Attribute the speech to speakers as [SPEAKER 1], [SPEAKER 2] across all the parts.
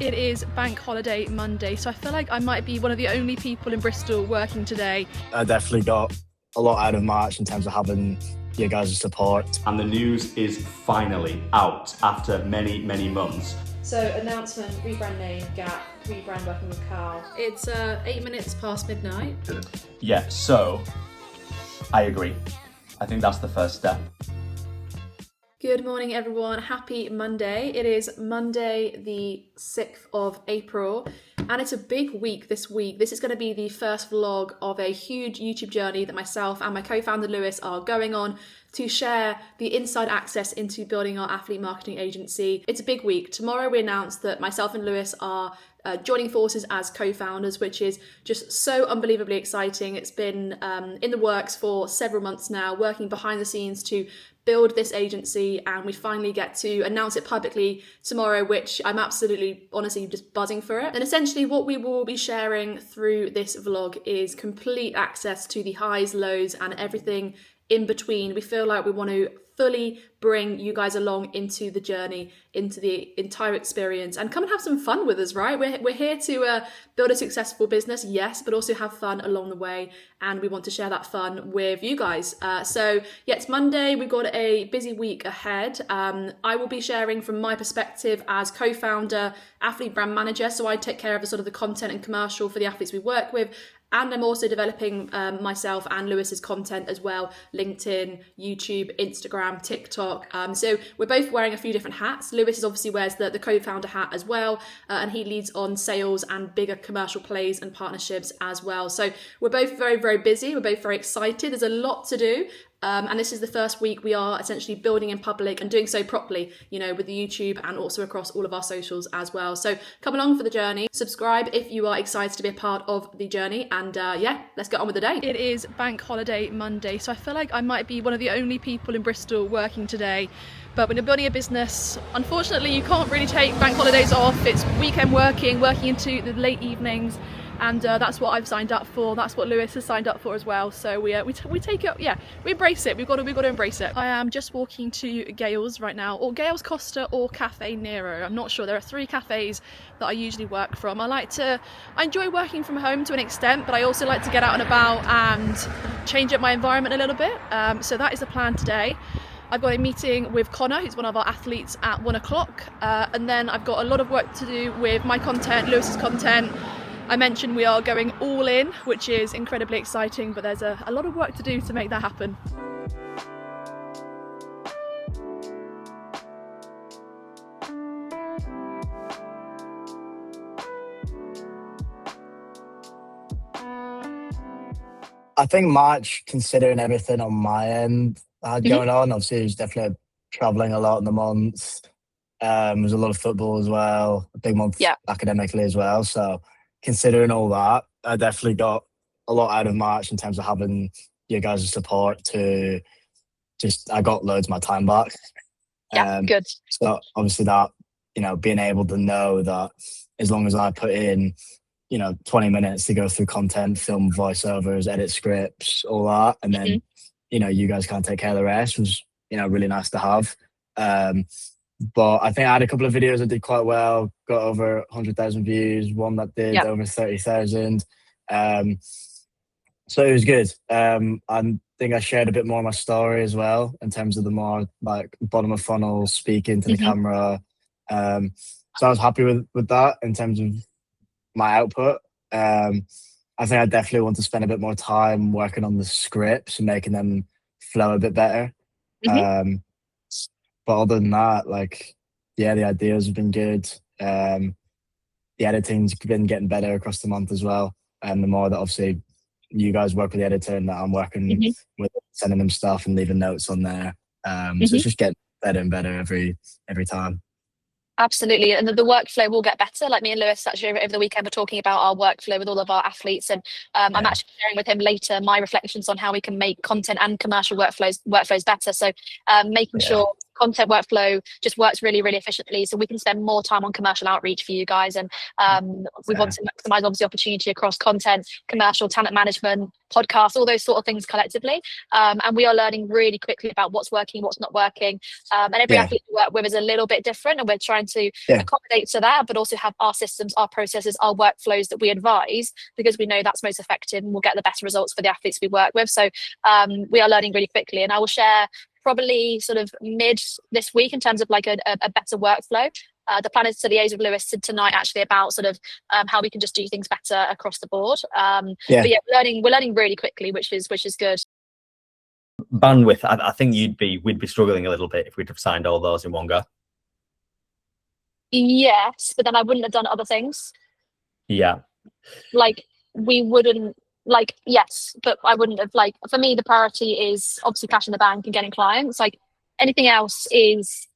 [SPEAKER 1] It is Bank Holiday Monday, so I feel like I might be one of the only people in Bristol working today.
[SPEAKER 2] I definitely got a lot out of March in terms of having your guys' support.
[SPEAKER 3] And the news is finally out after many, many months.
[SPEAKER 1] So announcement, rebrand name, Gap, rebrand working with Carl. It's 8 minutes past midnight.
[SPEAKER 3] Yeah, so I agree. I think that's the first step.
[SPEAKER 1] Good morning, everyone. Happy Monday. It is Monday, the 6th of April, and it's a big week this week. This is going to be the first vlog of a huge YouTube journey that myself and my co-founder Lewis are going on to share the inside access into building our athlete marketing agency. It's a big week. Tomorrow we announced that myself and Lewis are joining forces as co-founders, which is just so unbelievably exciting. It's been in the works for several months now, working behind the scenes to build this agency, and we finally get to announce it publicly tomorrow, which I'm absolutely, honestly, just buzzing for it. And essentially what we will be sharing through this vlog is complete access to the highs, lows, and everything in between. We feel like we want to fully bring you guys along into the journey, into the entire experience, and come and have some fun with us, right? We're here to build a successful business, yes, but also have fun along the way, and we want to share that fun with you guys. So yeah, it's Monday. We've got a busy week ahead. I will be sharing from my perspective as co-founder, athlete brand manager, so I take care of the sort of the content and commercial for the athletes we work with. And I'm also developing myself and Lewis's content as well, LinkedIn, YouTube, Instagram, TikTok. So we're both wearing a few different hats. Lewis is obviously wears the co-founder hat as well, and he leads on sales and bigger commercial plays and partnerships as well. So we're both very, very busy. We're both very excited. There's a lot to do. And this is the first week we are essentially building in public and doing so properly, you know, with the YouTube and also across all of our socials as well. So come along for the journey. Subscribe if you are excited to be a part of the journey. And yeah, let's get on with the day. It is Bank Holiday Monday, so I feel like I might be one of the only people in Bristol working today. But when you're building a business, unfortunately, you can't really take bank holidays off. It's weekend working into the late evenings. And that's what I've signed up for. That's what Lewis has signed up for as well. So we take it, yeah, we embrace it. We've got to embrace it. I am just walking to Gales right now, or Gales Costa or Cafe Nero. I'm not sure. There are 3 cafes that I usually work from. I enjoy working from home to an extent, but I also like to get out and about and change up my environment a little bit. So that is the plan today. I've got a meeting with Connor, who's one of our athletes, at 1 o'clock. And then I've got a lot of work to do with my content, Lewis's content. I mentioned we are going all in, which is incredibly exciting, but there's a lot of work to do to make that happen.
[SPEAKER 2] I think March, considering everything on my end I had going on, obviously it was definitely travelling a lot in the month. There was a lot of football as well, a big month academically as well. So considering all that, I definitely got a lot out of March in terms of having your guys' support to I got loads of my time back.
[SPEAKER 4] Yeah, good.
[SPEAKER 2] So obviously that, you know, being able to know that as long as I put in, 20 minutes to go through content, film voiceovers, edit scripts, all that, and then, you guys can't take care of the rest was, really nice to have. But I think I had a couple of videos that did quite well, got over 100,000 views, one that did over 30,000. So it was good. I think I shared a bit more of my story as well in terms of the more like bottom of funnel, speaking to the camera. So I was happy with that in terms of my output. I think I definitely want to spend a bit more time working on the scripts and making them flow a bit better. But other than that, the ideas have been good. The editing's been getting better across the month as well. And the more that obviously you guys work with the editor and that I'm working with sending them stuff and leaving notes on there. So it's just getting better and better every time.
[SPEAKER 4] Absolutely. And the workflow will get better. Like me and Lewis actually over the weekend were talking about our workflow with all of our athletes. And I'm actually sharing with him later my reflections on how we can make content and commercial workflows better. So making sure content workflow just works really, really efficiently. So we can spend more time on commercial outreach for you guys. And we want to maximize obviously opportunity across content, commercial, talent management, podcasts, all those sort of things collectively. And we are learning really quickly about what's working, what's not working. And every athlete we work with is a little bit different. And we're trying to accommodate to that, but also have our systems, our processes, our workflows that we advise, because we know that's most effective and we'll get the best results for the athletes we work with. So we are learning really quickly. And I will share probably sort of mid this week in terms of like a better workflow. The plan is to liaise with Lewis tonight actually about sort of how we can just do things better across the board. But yeah, we're learning really quickly, which is good.
[SPEAKER 3] Bandwidth, I think we'd be struggling a little bit if we'd have signed all those in one go.
[SPEAKER 4] Yes, but then I wouldn't have done other things.
[SPEAKER 3] Yeah.
[SPEAKER 4] Like we wouldn't, like, yes, but I wouldn't have, like, for me, the priority is obviously cash in the bank and getting clients. Like anything else is,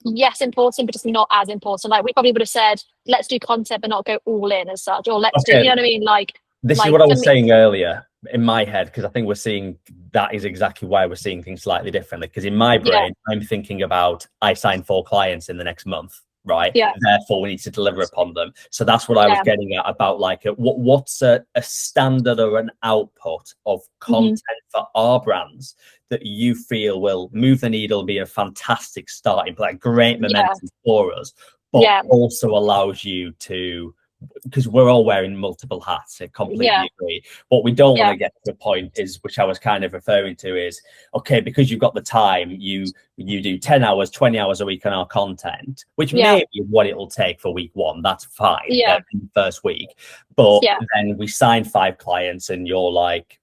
[SPEAKER 4] yes, important, but just not as important. Like we probably would have said, let's do content, but not go all in as such, or let's do, you know what I mean? Like,
[SPEAKER 3] this is what I was saying earlier in my head, because I think we're seeing that is exactly why we're seeing things slightly differently. Because in my brain, I'm thinking about, I signed 4 clients in the next month. Right. Yeah. Therefore, we need to deliver upon them. So that's what I was getting at about like what's a standard or an output of content for our brands that you feel will move the needle, be a fantastic starting, like great momentum for us, but also allows you to, because we're all wearing multiple hats. I completely agree. What we don't want to get to the point is, which I was kind of referring to, is okay, because you've got the time, you do 10 hours, 20 hours a week on our content, which may be what it'll take for week 1. That's fine. In the first week. But then we sign 5 clients and you're like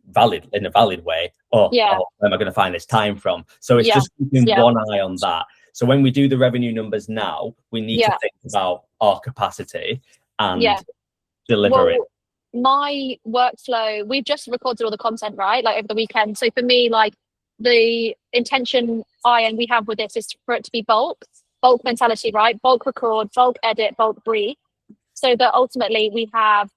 [SPEAKER 3] in a valid way. Where am I going to find this time from? So it's just keeping one eye on that. So when we do the revenue numbers now, we need to think about our capacity and deliver it.
[SPEAKER 4] My workflow, we've just recorded all the content, right? Like over the weekend. So for me, like the intention we have with this is for it to be bulk mentality, right? Bulk record, bulk edit, bulk brief. So that ultimately we have,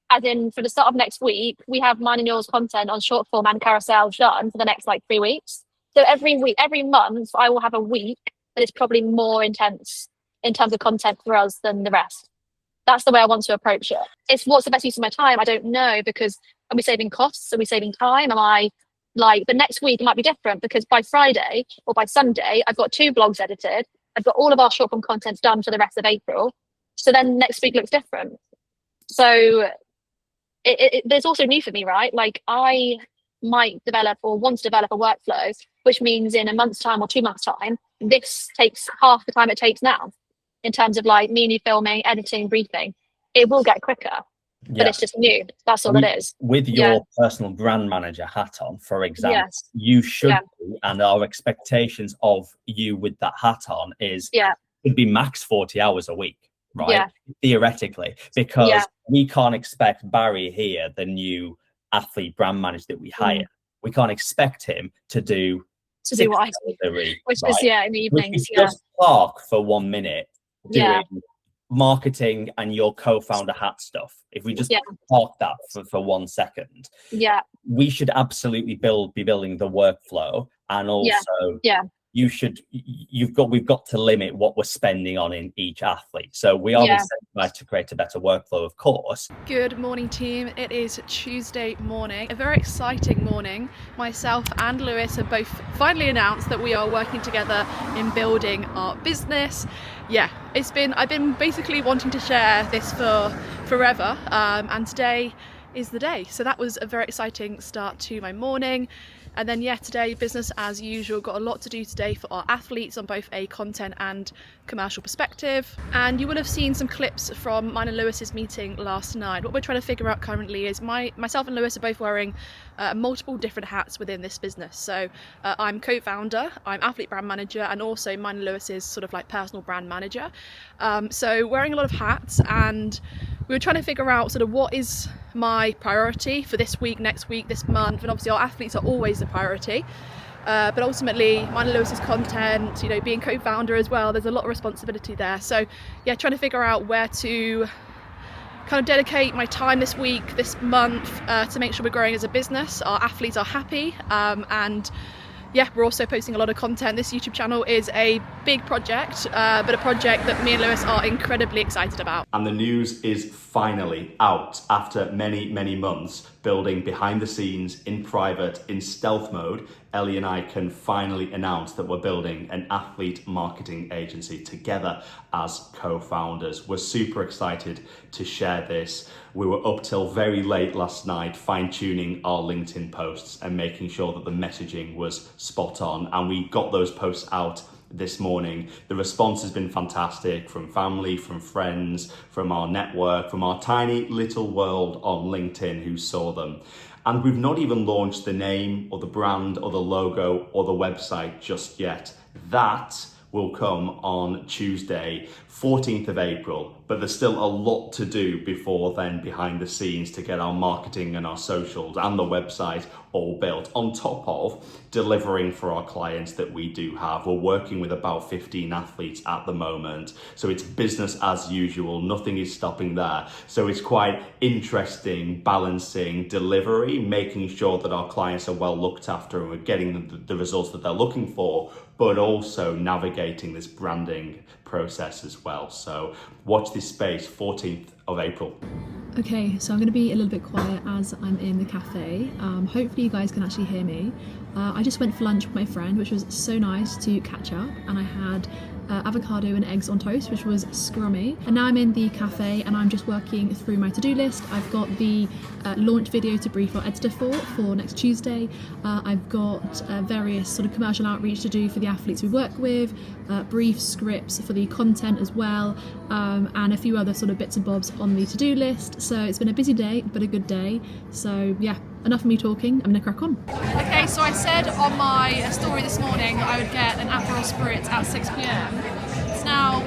[SPEAKER 4] as in for the start of next week, we have mine and yours content on short form and carousel done for the next like 3 weeks. So every month I will have a week that is probably more intense in terms of content for us than the rest. That's the way I want to approach it. It's what's the best use of my time? I don't know, because are we saving costs? Are we saving time? Am I like, the next week it might be different, because by Friday or by Sunday, I've got 2 blogs edited. I've got all of our short form content done for the rest of April. So then next week looks different. So there's also new for me, right? Like I might develop or want to develop a workflow, which means in a month's time or 2 months' time, this takes half the time it takes now. In terms of like me and you filming, editing, briefing, it will get quicker, but it's just new. That's all it is.
[SPEAKER 3] With your personal brand manager hat on, for example, you should be, and our expectations of you with that hat on is could be max 40 hours a week, right? Theoretically, because we can't expect Barry here, the new athlete brand manager that we hire, we can't expect him to do
[SPEAKER 4] what I do, which is in the evenings.
[SPEAKER 3] Just park for 1 minute doing marketing and your co-founder hat stuff. If we just park that for 1 second, we should absolutely be building the workflow, and also we've got to limit what we're spending on in each athlete. So we are incentivized to create a better workflow, of course.
[SPEAKER 1] Good morning, team. It is Tuesday morning, a very exciting morning. Myself and Lewis have both finally announced that we are working together in building our business. I've been basically wanting to share this for forever, and today is the day. So that was a very exciting start to my morning. And then today, business as usual. Got a lot to do today for our athletes on both a content and commercial perspective. And you will have seen some clips from mine and Lewis's meeting last night. What we're trying to figure out currently is myself and Lewis are both wearing multiple different hats within this business. So I'm co-founder, I'm athlete brand manager, and also mine and Lewis's sort of like personal brand manager. So wearing a lot of hats, and we were trying to figure out sort of what is my priority for this week, next week, this month, and obviously our athletes are always the priority. But ultimately, mine and Lewis's content, being co-founder as well, there's a lot of responsibility there. So trying to figure out where to kind of dedicate my time this week, this month, to make sure we're growing as a business, our athletes are happy, and yeah, we're also posting a lot of content. This YouTube channel is a big project, but a project that me and Lewis are incredibly excited about.
[SPEAKER 5] And the news is finally out after many, many months building behind the scenes in private, in stealth mode. Ellie and I can finally announce that we're building an athlete marketing agency together as co-founders. We're super excited to share this. We were up till very late last night fine-tuning our LinkedIn posts and making sure that the messaging was spot on, and we got those posts out this morning. The response has been fantastic from family, from friends, from our network, from our tiny little world on LinkedIn who saw them. And we've not even launched the name or the brand or the logo or the website just yet. That will come on Tuesday, 14th of April, but there's still a lot to do before then behind the scenes to get our marketing and our socials and the website all built, on top of delivering for our clients that we do have. We're working with about 15 athletes at the moment, so it's business as usual, nothing is stopping there. So it's quite interesting balancing delivery, making sure that our clients are well looked after and we're getting the results that they're looking for, but also navigating this branding process as well. So watch this space, 14th of April.
[SPEAKER 1] Okay, so I'm going to be a little bit quiet as I'm in the cafe. Hopefully you guys can actually hear me. I just went for lunch with my friend, which was so nice to catch up, and I had avocado and eggs on toast, which was scrummy. And now I'm in the cafe and I'm just working through my to-do list. I've got the launch video to brief our editor for next Tuesday. I've got various sort of commercial outreach to do for the athletes we work with, brief scripts for the content as well, and a few other sort of bits and bobs on the to-do list. So it's been a busy day, but a good day. So yeah, enough of me talking, I'm gonna crack on. Okay, so I said on my story this morning I would get an Aperol Spritz at 6 p.m. It's now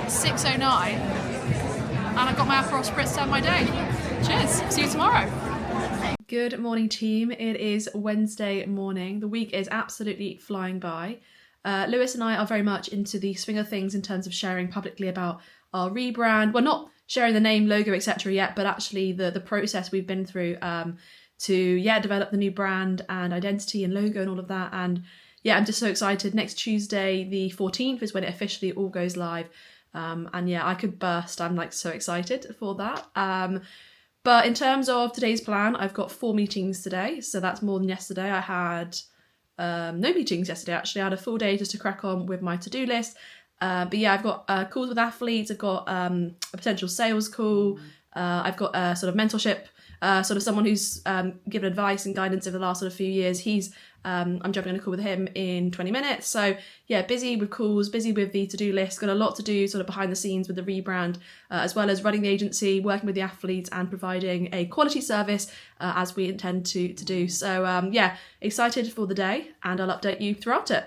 [SPEAKER 1] 6:09 and I've got my Aperol Spritz to start my day. Cheers, see you tomorrow. Good morning team, it is Wednesday morning. The week is absolutely flying by. Lewis and I are very much into the swing of things in terms of sharing publicly about our rebrand. We're not sharing the name, logo, etc. yet, but actually the process we've been through to develop the new brand and identity and logo and all of that. And yeah, I'm just so excited. Next Tuesday, the 14th, is when it officially all goes live. And yeah, I could burst. I'm like so excited for that. But in terms of today's plan, I've got 4 meetings today. So that's more than yesterday. I had no meetings yesterday, actually. I had a full day just to crack on with my to-do list. But yeah, I've got calls with athletes. I've got a potential sales call. I've got a sort of mentorship, sort of someone who's given advice and guidance over the last sort of few years. I'm jumping on a call with him in 20 minutes. So yeah, busy with calls, busy with the to-do list, got a lot to do sort of behind the scenes with the rebrand, as well as running the agency, working with the athletes and providing a quality service as we intend to do. So yeah, excited for the day and I'll update you throughout it.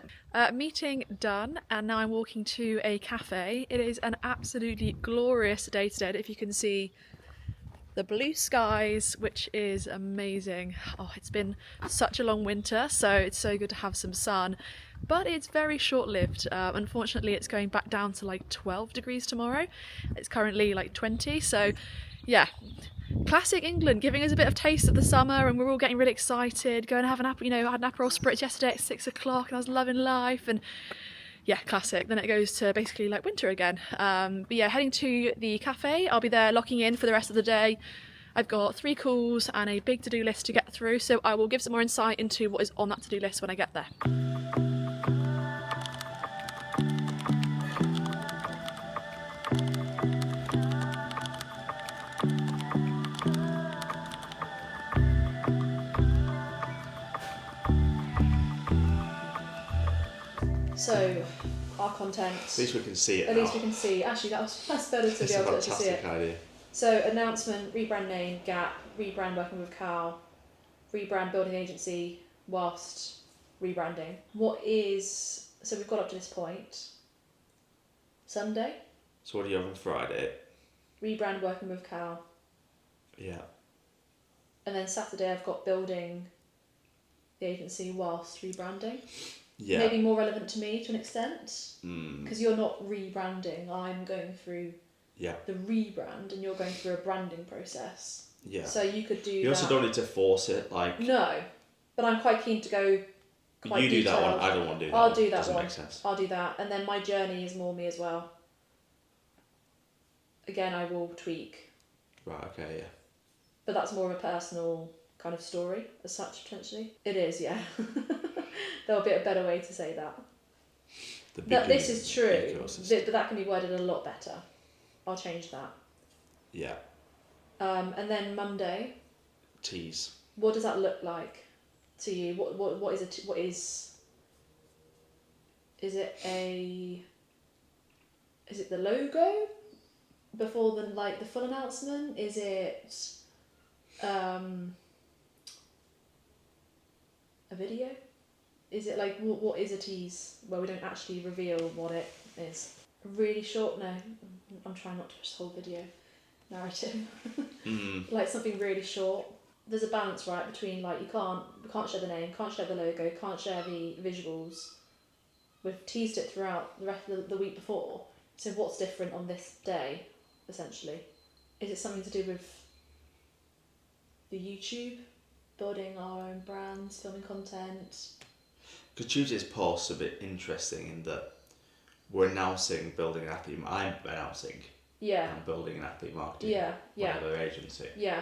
[SPEAKER 1] Meeting done, and now I'm walking to a cafe. It is an absolutely glorious day today. If you can see the blue skies, which is amazing. Oh, it's been such a long winter, so it's so good to have some sun, but it's very short-lived. Unfortunately, it's going back down to like 12 degrees tomorrow. It's currently like 20, so yeah. Classic England, giving us a bit of taste of the summer, and we're all getting really excited. Going to have an apple, I had an Aperol Spritz yesterday at 6 o'clock, and I was loving life. And yeah, classic. Then it goes to basically like winter again. But yeah, heading to the cafe. I'll be there locking in for the rest of the day. I've got 3 calls and a big to-do list to get through, so I will give some more insight into what is on that to-do list when I get there. So, our content.
[SPEAKER 6] At least we can see it.
[SPEAKER 1] At least we can see. Actually, that's better to be able to see it.
[SPEAKER 6] Idea.
[SPEAKER 1] So, announcement, rebrand name, Gap, rebrand working with Cal, rebrand building agency whilst rebranding. So we've got up to this point. Sunday.
[SPEAKER 6] So what do you have on Friday?
[SPEAKER 1] Rebrand working with Cal.
[SPEAKER 6] Yeah.
[SPEAKER 1] And then Saturday I've got building the agency whilst rebranding.
[SPEAKER 6] Yeah.
[SPEAKER 1] Maybe more relevant to me to an extent.
[SPEAKER 6] Mm.
[SPEAKER 1] Because you're not rebranding, I'm going through the rebrand and you're going through a branding process.
[SPEAKER 6] Yeah.
[SPEAKER 1] So you could do
[SPEAKER 6] You also don't need to force it, like...
[SPEAKER 1] No, but I'm quite keen to go quite
[SPEAKER 6] You do
[SPEAKER 1] detailed.
[SPEAKER 6] that one. I don't want to do that.
[SPEAKER 1] I'll do that
[SPEAKER 6] Doesn't
[SPEAKER 1] one.
[SPEAKER 6] make sense.
[SPEAKER 1] I'll do that, and then my journey is more me as well. Again, I will tweak.
[SPEAKER 6] Right. Okay. Yeah.
[SPEAKER 1] But that's more of a personal kind of story as such, potentially. It is, yeah. There'll be a better way to say that. That this is true, but that can be worded a lot better. I'll change that.
[SPEAKER 6] Yeah.
[SPEAKER 1] And then Monday.
[SPEAKER 6] Tease.
[SPEAKER 1] What does that look like to you? What is it? What is? Is it the logo before the full announcement? Is it a video? Is it like what is a tease where we don't actually reveal what it is? Really short? No, I'm trying not to push the whole video narrative. Like something really short. There's a balance, right, between like you can't share the name, can't share the logo, can't share the visuals. We've teased it throughout the rest of the week before. So what's different on this day, essentially? Is it something to do with the YouTube, building our own brands, filming content?
[SPEAKER 6] Because Tuesday's post a bit interesting in that we're announcing building an athlete. I'm announcing.
[SPEAKER 1] Yeah.
[SPEAKER 6] I'm building an athlete marketing.
[SPEAKER 1] Yeah.
[SPEAKER 6] Whatever agency.
[SPEAKER 1] Yeah.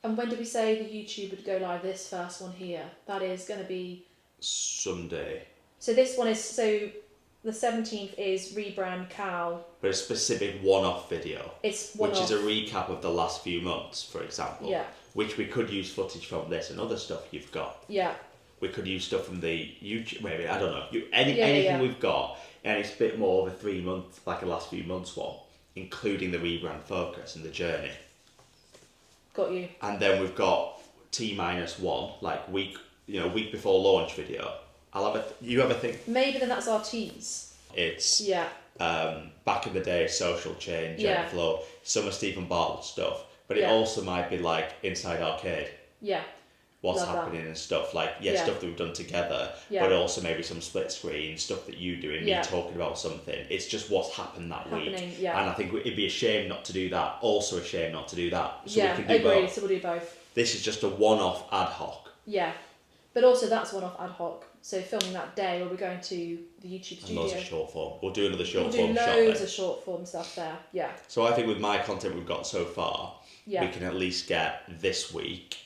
[SPEAKER 1] And when did we say the YouTube would go live? This first one here. That is going to be
[SPEAKER 6] Sunday.
[SPEAKER 1] So this one is the 17th is rebrand Cal.
[SPEAKER 6] But a specific one-off video.
[SPEAKER 1] It's
[SPEAKER 6] which is a recap of the last few months, for example.
[SPEAKER 1] Yeah.
[SPEAKER 6] Which we could use footage from this and other stuff you've got.
[SPEAKER 1] Yeah.
[SPEAKER 6] We could use stuff from the YouTube, maybe, I don't know. Anything we've got, and it's a bit more of a 3 month, like a last few months one, including the rebrand focus and the journey.
[SPEAKER 1] Got you.
[SPEAKER 6] And then we've got T-1, like week before launch video. You have a think?
[SPEAKER 1] Maybe then that's our tease.
[SPEAKER 6] It's
[SPEAKER 1] yeah.
[SPEAKER 6] Back in the day, social change,
[SPEAKER 1] yeah.
[SPEAKER 6] flow, some of Stephen Bartlett stuff, but it also might be like Inside Arcade.
[SPEAKER 1] Yeah.
[SPEAKER 6] What's happening and stuff like stuff that we've done together, but also maybe some split screen stuff that you do and me talking about something. It's just what's happened that week, and I think it'd be a shame not to do that. Also a shame not to do that. So we can do
[SPEAKER 1] agree.
[SPEAKER 6] both.
[SPEAKER 1] So we'll do both.
[SPEAKER 6] This is just a one-off ad hoc.
[SPEAKER 1] Yeah, but also that's one-off ad hoc. So filming that day where we're going to the YouTube studio.
[SPEAKER 6] And loads of short form. We'll do another short
[SPEAKER 1] form
[SPEAKER 6] shot.
[SPEAKER 1] We'll do loads of short form stuff there. Yeah.
[SPEAKER 6] So I think with my content we've got so far, we can at least get this week.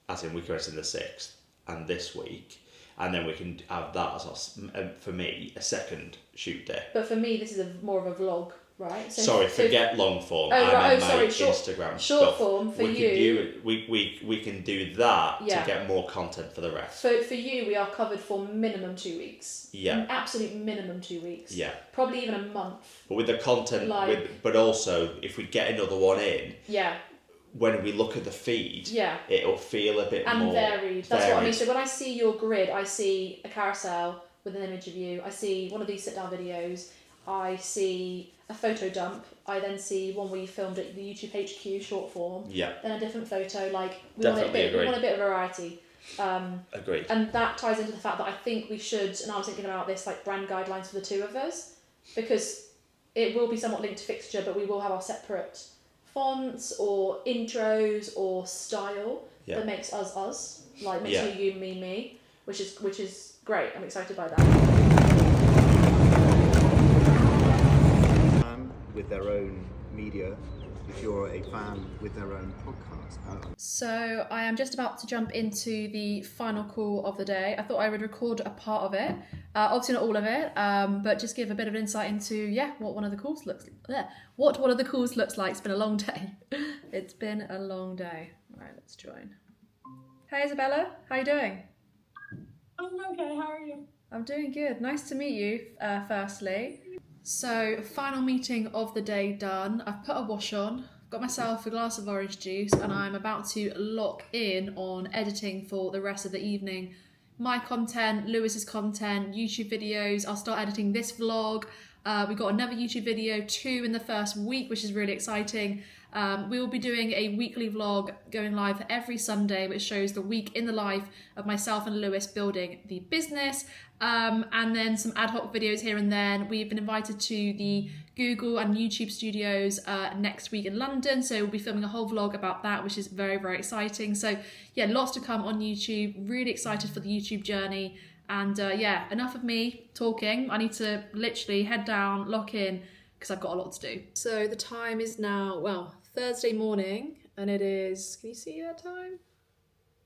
[SPEAKER 6] As in, we can rest in the 6th and this week, and then we can have that as for me a second shoot day.
[SPEAKER 1] But for me, this is more of a vlog, right?
[SPEAKER 6] So, forget long form. Instagram
[SPEAKER 1] short form for you.
[SPEAKER 6] We can do that to get more content for the rest.
[SPEAKER 1] So for you, we are covered for minimum 2 weeks.
[SPEAKER 6] Yeah.
[SPEAKER 1] An absolute minimum 2 weeks.
[SPEAKER 6] Yeah.
[SPEAKER 1] Probably even a month.
[SPEAKER 6] But with the content, but also if we get another one in.
[SPEAKER 1] Yeah.
[SPEAKER 6] When we look at the feed, it'll feel a bit more
[SPEAKER 1] varied. That's what I mean. So when I see your grid, I see a carousel with an image of you. I see one of these sit-down videos. I see a photo dump. I then see one where you filmed at the YouTube HQ short form.
[SPEAKER 6] Yeah.
[SPEAKER 1] Then a different photo. Like we want a bit of variety.
[SPEAKER 6] Agreed.
[SPEAKER 1] And that ties into the fact that I think we should. And I was thinking about this like brand guidelines for the two of us, because it will be somewhat linked to fixture, but we will have our separate fonts or intros or style that makes us, like makes you, me, which is great. I'm excited by that.
[SPEAKER 7] With their own media, if you're a fan with their own podcast.
[SPEAKER 1] So I am just about to jump into the final call of the day. I thought I would record a part of it, obviously not all of it, but just give a bit of insight into what one of the calls looks like. What one of the calls looks like. It's been a long day. It's been a long day. All right, let's join. Hey Isabella, how you doing?
[SPEAKER 8] I'm okay. How are you?
[SPEAKER 1] I'm doing good. Nice to meet you. Firstly. So, final meeting of the day done. I've put a wash on, got myself a glass of orange juice, and I'm about to lock in on editing for the rest of the evening. My content, Lewis's content, YouTube videos. I'll start editing this vlog. We've got another YouTube video, 2 in the first week, which is really exciting. We will be doing a weekly vlog going live every Sunday, which shows the week in the life of myself and Lewis building the business. And then some ad hoc videos here and then. We've been invited to the Google and YouTube studios next week in London, so we'll be filming a whole vlog about that, which is very, very exciting. So yeah, lots to come on YouTube. Really excited for the YouTube journey. And yeah, enough of me talking. I need to literally head down, lock in, because I've got a lot to do. So the time is now, well, Thursday morning, and it is, can you see that time?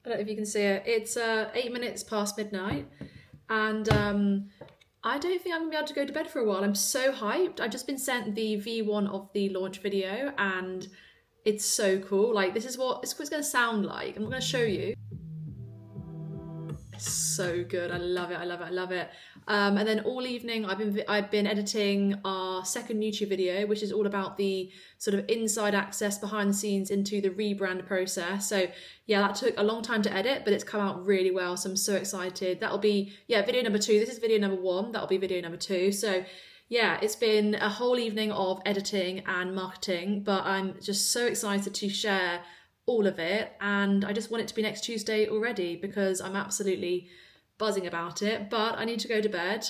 [SPEAKER 1] I don't know if you can see it. It's 8 minutes past midnight, and I don't think I'm gonna be able to go to bed for a while. I'm so hyped. I've just been sent the V1 of the launch video, and it's so cool. Like, this is what it's gonna sound like. I'm gonna show you. It's so good. I love it. I love it. I love it. And then all evening I've been editing our second YouTube video, which is all about the sort of inside access behind the scenes into the rebrand process. So yeah, that took a long time to edit, but it's come out really well. So I'm so excited. That'll be, yeah, video number 2. This is video number 1. That'll be video number 2. So yeah, it's been a whole evening of editing and marketing, but I'm just so excited to share all of it. And I just want it to be next Tuesday already, because I'm absolutely buzzing about it, but I need to go to bed.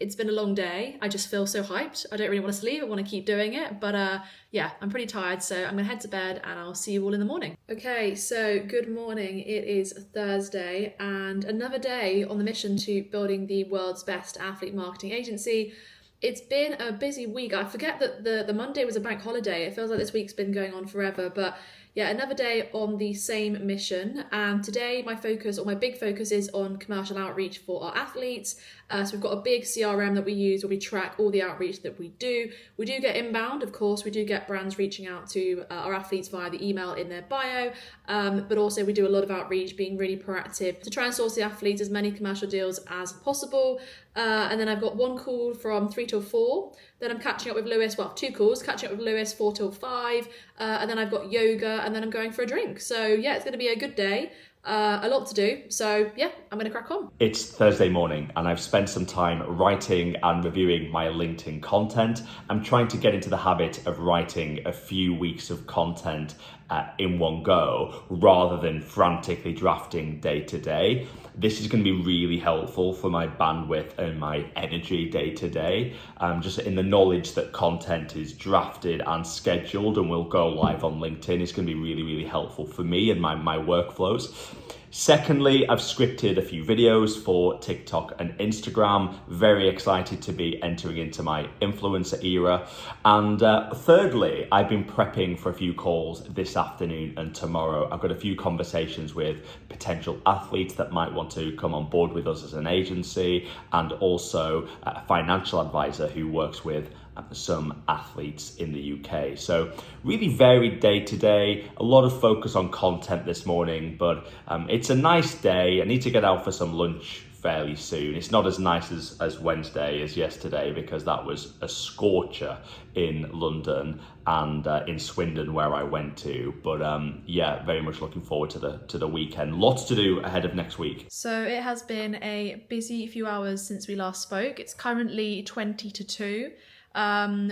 [SPEAKER 1] It's been a long day. I just feel so hyped. I don't really want to sleep. I want to keep doing it, but yeah, I'm pretty tired, so I'm gonna head to bed and I'll see you all in the morning. Okay, so good morning. It is Thursday and another day on the mission to building the world's best athlete marketing agency. It's been a busy week. I forget that the Monday was a bank holiday. It feels like this week's been going on forever, but yeah, another day on the same mission. And today my big focus is on commercial outreach for our athletes. So we've got a big CRM that we use where we track all the outreach that we do. We do get inbound, of course. We do get brands reaching out to our athletes via the email in their bio. But also we do a lot of outreach, being really proactive to try and source the athletes as many commercial deals as possible. And then I've got 1 call from 3 till 4. Then I'm catching up with Lewis, well, 2 calls, catching up with Lewis 4 till 5. And then I've got yoga, and then I'm going for a drink. So yeah, it's going to be a good day. A lot to do. So yeah, I'm going to crack on.
[SPEAKER 5] It's Thursday morning and I've spent some time writing and reviewing my LinkedIn content. I'm trying to get into the habit of writing a few weeks of content in one go, rather than frantically drafting day to day. This is going to be really helpful for my bandwidth and my energy day to day. Just in the knowledge that content is drafted and scheduled and will go live on LinkedIn is going to be really, really helpful for me and my workflows. Secondly, I've scripted a few videos for TikTok and Instagram. Very excited to be entering into my influencer era. And thirdly, I've been prepping for a few calls this afternoon and tomorrow. I've got a few conversations with potential athletes that might want to come on board with us as an agency, and also a financial advisor who works with some athletes in the UK. So really varied day to day, a lot of focus on content this morning, but it's a nice day. I need to get out for some lunch fairly soon. It's not as nice as Wednesday as yesterday, because that was a scorcher in London and in Swindon where I went to. But yeah, very much looking forward to the weekend. Lots to do ahead of next week.
[SPEAKER 1] So it has been a busy few hours since we last spoke. It's currently 20 to 2.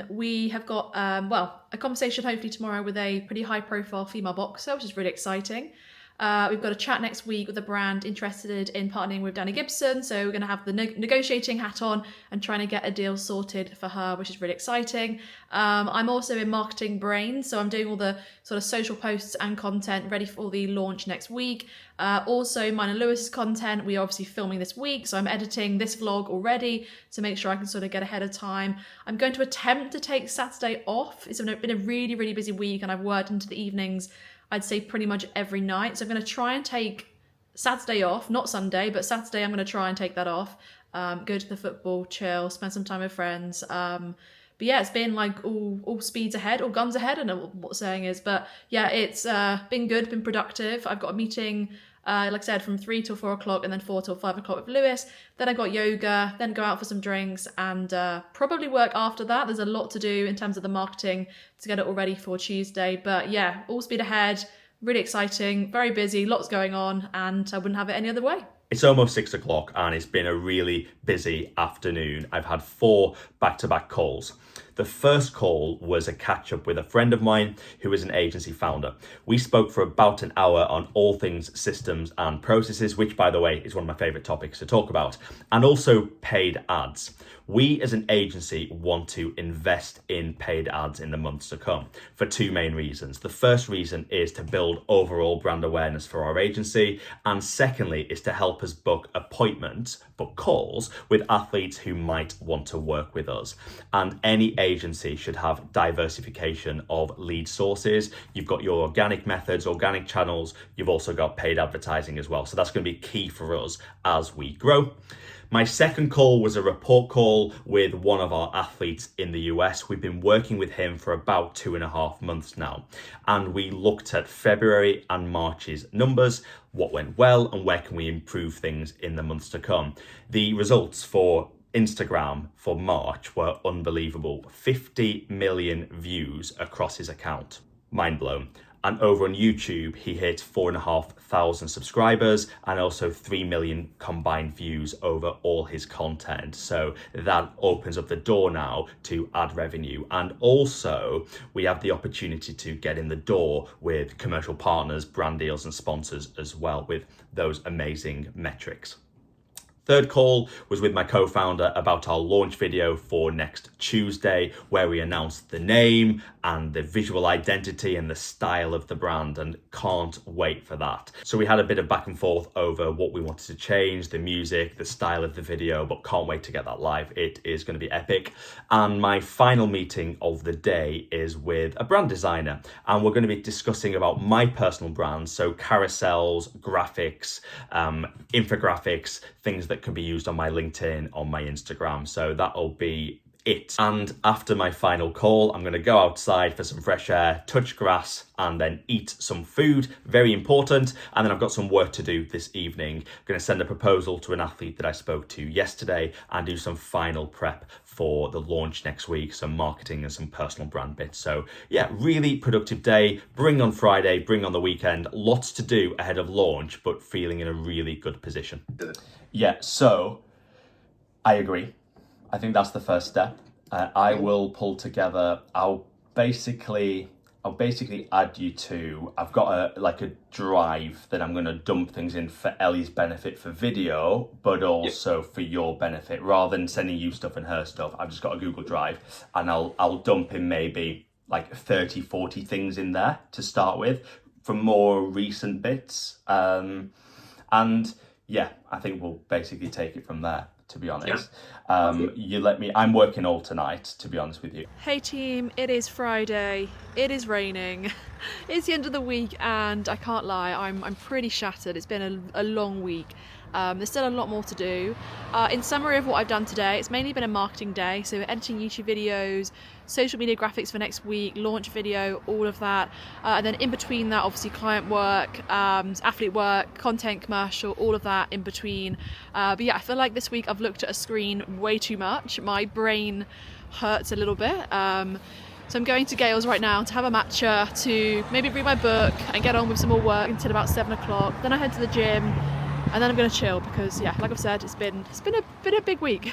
[SPEAKER 1] We have got, a conversation hopefully tomorrow with a pretty high profile female boxer, which is really exciting. We've got a chat next week with a brand interested in partnering with Danny Gibson. So we're going to have the negotiating hat on and trying to get a deal sorted for her, which is really exciting. I'm also in marketing brain. So I'm doing all the sort of social posts and content ready for the launch next week. Also mine and Lewis's content, we're obviously filming this week. So I'm editing this vlog already to make sure I can sort of get ahead of time. I'm going to attempt to take Saturday off. It's been a really, really busy week and I've worked into the evenings, I'd say pretty much every night. So I'm going to try and take Saturday off, not Sunday, but Saturday I'm going to try and take that off. Go to the football, chill, spend some time with friends. But yeah, it's been like all speeds ahead, all guns ahead, I don't know what the saying is. But yeah, it's been good, been productive. I've got a meeting, like I said, from 3 till 4 o'clock and then 4 till 5 o'clock with Lewis. Then I got yoga, then go out for some drinks and probably work after that. There's a lot to do in terms of the marketing to get it all ready for Tuesday. But yeah, all speed ahead, really exciting, very busy, lots going on, and I wouldn't have it any other way.
[SPEAKER 5] It's almost 6 o'clock and it's been a really busy afternoon. I've had 4 back-to-back calls. The first call was a catch up with a friend of mine who is an agency founder. We spoke for about an hour on all things systems and processes, which, by the way, is one of my favorite topics to talk about, and also paid ads. We as an agency want to invest in paid ads in the months to come for 2 main reasons. The first reason is to build overall brand awareness for our agency, and secondly is to help us book appointments, book calls with athletes who might want to work with us. And any agency should have diversification of lead sources. You've got your organic methods, organic channels, you've also got paid advertising as well. So that's going to be key for us as we grow. My second call was a report call with one of our athletes in the US. We've been working with him for about 2.5 months now. And we looked at February and March's numbers, what went well, and where can we improve things in the months to come. The results for Instagram for March were unbelievable. 50 million views across his account. Mind blown. And over on YouTube, he hit 4,500 subscribers and also 3 million combined views over all his content. So that opens up the door now to ad revenue. And also we have the opportunity to get in the door with commercial partners, brand deals and sponsors as well with those amazing metrics. Third call was with my co-founder about our launch video for next Tuesday, where we announced the name and the visual identity and the style of the brand, and can't wait for that. So we had a bit of back and forth over what we wanted to change, the music, the style of the video, but can't wait to get that live. It is going to be epic. And my final meeting of the day is with a brand designer, and we're going to be discussing about my personal brand, so carousels, graphics, infographics, things that can be used on my LinkedIn, on my Instagram. So that'll be it. And after my final call, I'm going to go outside for some fresh air, touch grass, and then eat some food. Very important. And then I've got some work to do this evening. I'm going to send a proposal to an athlete that I spoke to yesterday and do some final prep for the launch next week, some marketing and some personal brand bits. So yeah, really productive day. Bring on Friday, bring on the weekend. Lots to do ahead of launch, but feeling in a really good position. Yeah, so I agree. I think that's the first step. I will pull together. I'll basically add you to. I've got a drive that I'm going to dump things in for Ellie's benefit for video, but also for your benefit. Rather than sending you stuff and her stuff, I've just got a Google Drive, and I'll dump in maybe like 30, 40 things in there to start with for more recent bits. And yeah, I think we'll basically take it from there, to be honest. I'm working all tonight, to be honest with you.
[SPEAKER 1] Hey team, it is Friday, it is raining, it's the end of the week, and I can't lie, I'm pretty shattered. It's been a long week. There's still a lot more to do. In summary of what I've done today, it's mainly been a marketing day, so editing YouTube videos, social media graphics for next week, launch video, all of that. And then in between that, obviously client work, athlete work, content, commercial, all of that in between. But yeah, I feel like this week I've looked at a screen way too much. My brain hurts a little bit. So I'm going to Gales right now to have a matcha, to maybe read my book and get on with some more work until about 7 o'clock. Then I head to the gym, and then I'm going to chill because, yeah, like I've said, it's been a big week.